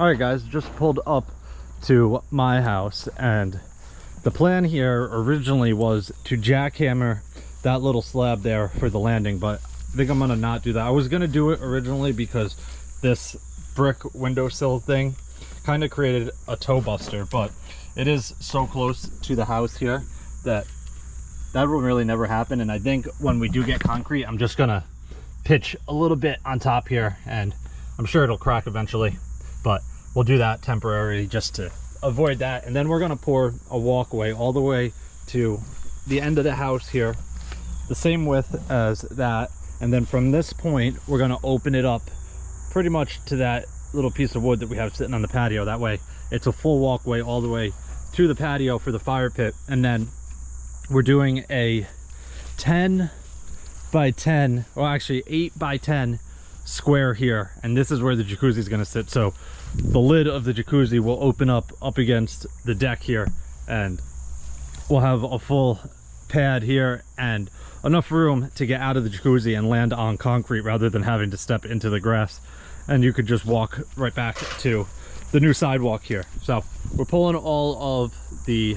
All right, guys, just pulled up to my house, and the plan here originally was to jackhammer that little slab there for the landing, but I think I'm gonna not do that. I was gonna do it originally because this brick windowsill thing kind of created a toe buster, but it is so close to the house here that will really never happen. And I think when we do get concrete, I'm just gonna pitch a little bit on top here, and I'm sure it'll crack eventually, but we'll do that temporarily just to avoid that. And then we're gonna pour a walkway all the way to the end of the house here, the same width as that, and then from this point we're gonna open it up pretty much to that little piece of wood that we have sitting on the patio. That way it's a full walkway all the way to the patio for the fire pit. And then we're doing a 10 by 10, or actually 8 by 10 square here, and this is where the jacuzzi is going to sit. So the lid of the jacuzzi will open up against the deck here, and we'll have a full pad here and enough room to get out of the jacuzzi and land on concrete rather than having to step into the grass. And you could just walk right back to the new sidewalk here. So we're pulling all of the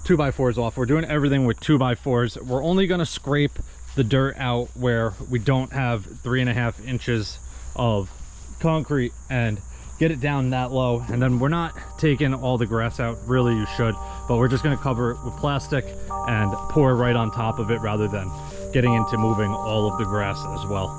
2x4s off. We're doing everything with 2x4s. We're only going to scrape the dirt out where we don't have 3.5 inches of concrete and get it down that low. And then we're not taking all the grass out. Really, you should, but we're just going to cover it with plastic and pour right on top of it rather than getting into moving all of the grass as well.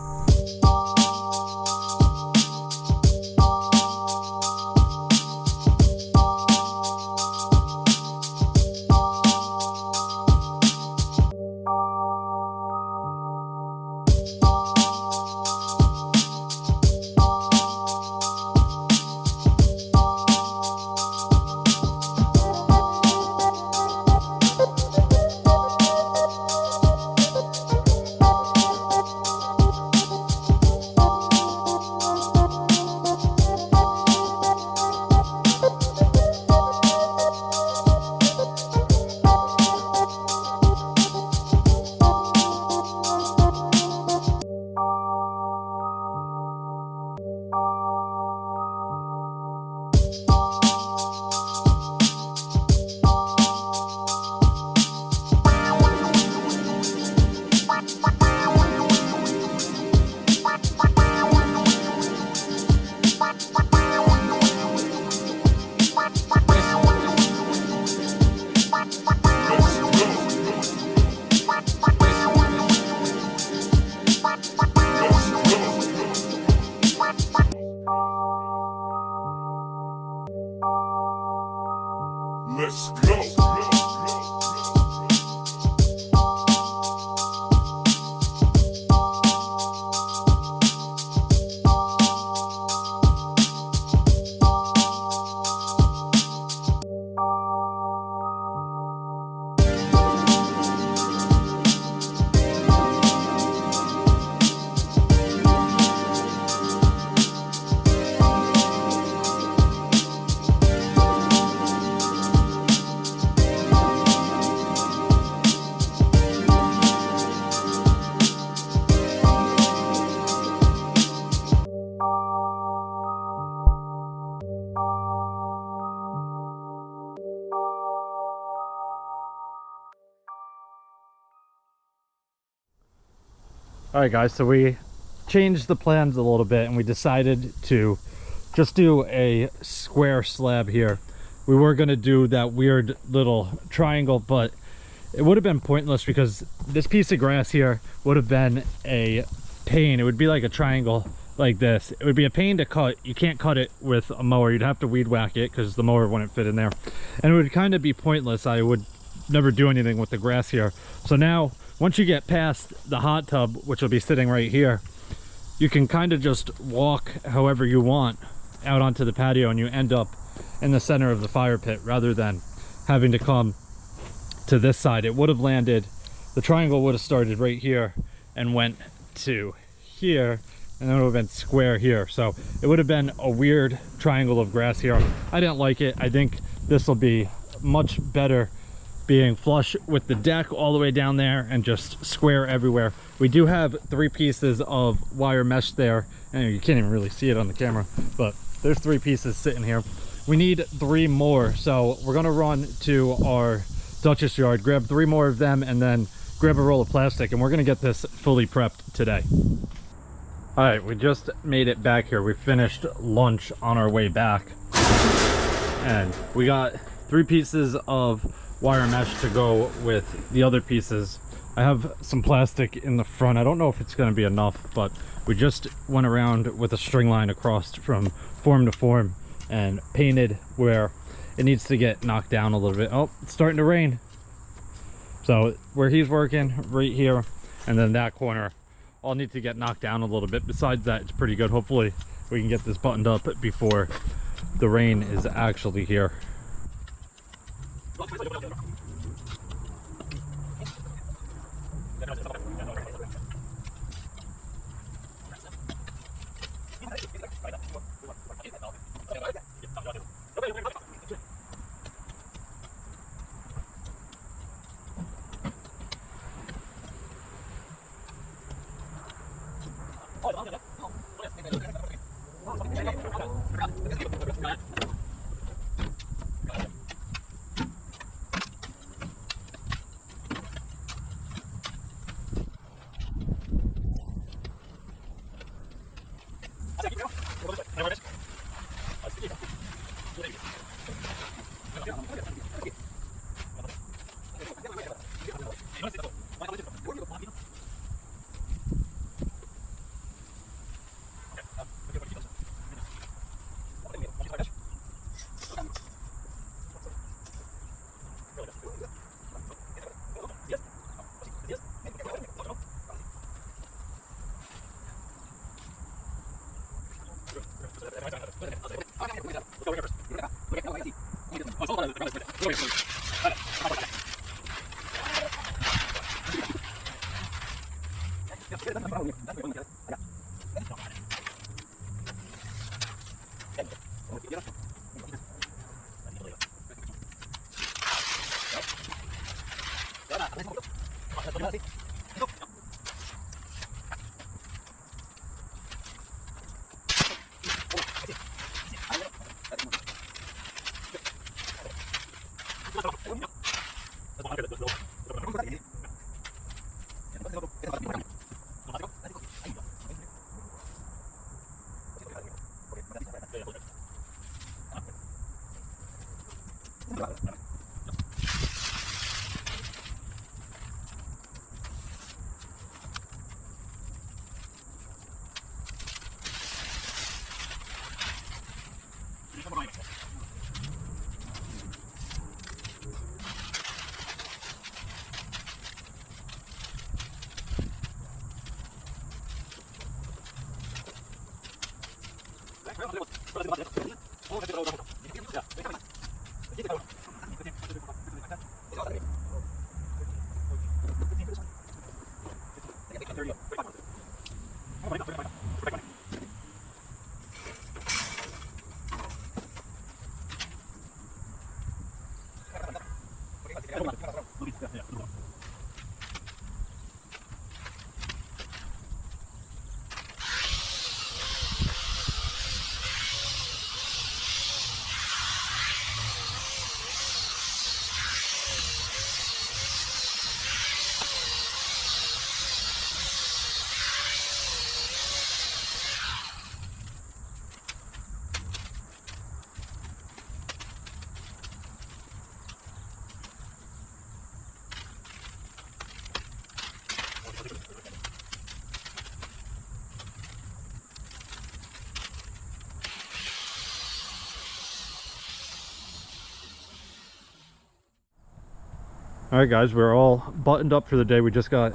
Let's go. All right, guys, so we changed the plans a little bit and we decided to just do a square slab here. We were going to do that weird little triangle, but it would have been pointless because this piece of grass here would have been a pain. It would be like a triangle like this. It would be a pain to cut. You can't cut it with a mower. You'd have to weed whack it because the mower wouldn't fit in there, and it would kind of be pointless. I would never do anything with the grass here. So now once you get past the hot tub, which will be sitting right here, you can kind of just walk however you want out onto the patio, and you end up in the center of the fire pit rather than having to come to this side. It would have landed, the triangle would have started right here and went to here, and then it would have been square here. So it would have been a weird triangle of grass here. I didn't like it. I think this will be much better being flush with the deck all the way down there and just square everywhere. We do have 3 pieces of wire mesh there, and you can't even really see it on the camera, but there's 3 pieces sitting here. We need 3 more, so we're gonna run to our Duchess yard, grab 3 more of them, and then grab a roll of plastic, and we're gonna get this fully prepped today. All right, we just made it back here. We finished lunch on our way back, and we got 3 pieces of wire mesh to go with the other pieces. I have some plastic in the front. I don't know if it's going to be enough, but we just went around with a string line across from form to form and painted where it needs to get knocked down a little bit. Oh, it's starting to rain. So where he's working right here, and then that corner all need to get knocked down a little bit. Besides that, it's pretty good. Hopefully we can get this buttoned up before the rain is actually here. All right, guys, we're all buttoned up for the day. We just got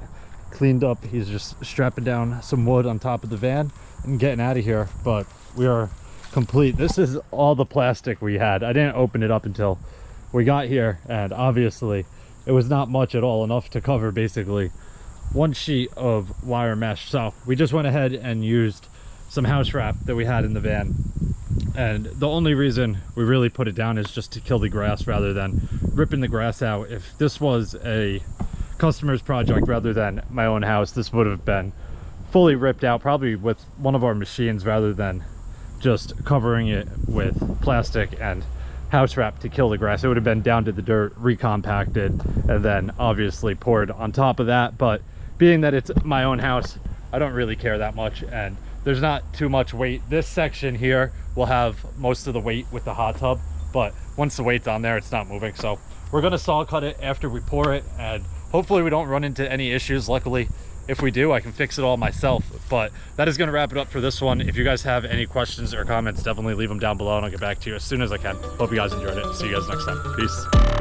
cleaned up. He's just strapping down some wood on top of the van and getting out of here, but we are complete. This is all the plastic we had. I didn't open it up until we got here, and obviously it was not much at all, enough to cover basically 1 sheet of wire mesh. So we just went ahead and used some house wrap that we had in the van, and the only reason we really put it down is just to kill the grass rather than ripping the grass out. If this was a customer's project rather than my own house, this would have been fully ripped out, probably with one of our machines rather than just covering it with plastic and house wrap to kill the grass. It would have been down to the dirt, recompacted, and then obviously poured on top of that. But being that it's my own house, I don't really care that much, and there's not too much weight. This section here will have most of the weight with the hot tub, but once the weight's on there, it's not moving. So we're gonna saw cut it after we pour it, and hopefully we don't run into any issues. Luckily, if we do, I can fix it all myself. But that is going to wrap it up for this one. If you guys have any questions or comments, definitely leave them down below and I'll get back to you as soon as I can. Hope you guys enjoyed it. See you guys next time. Peace.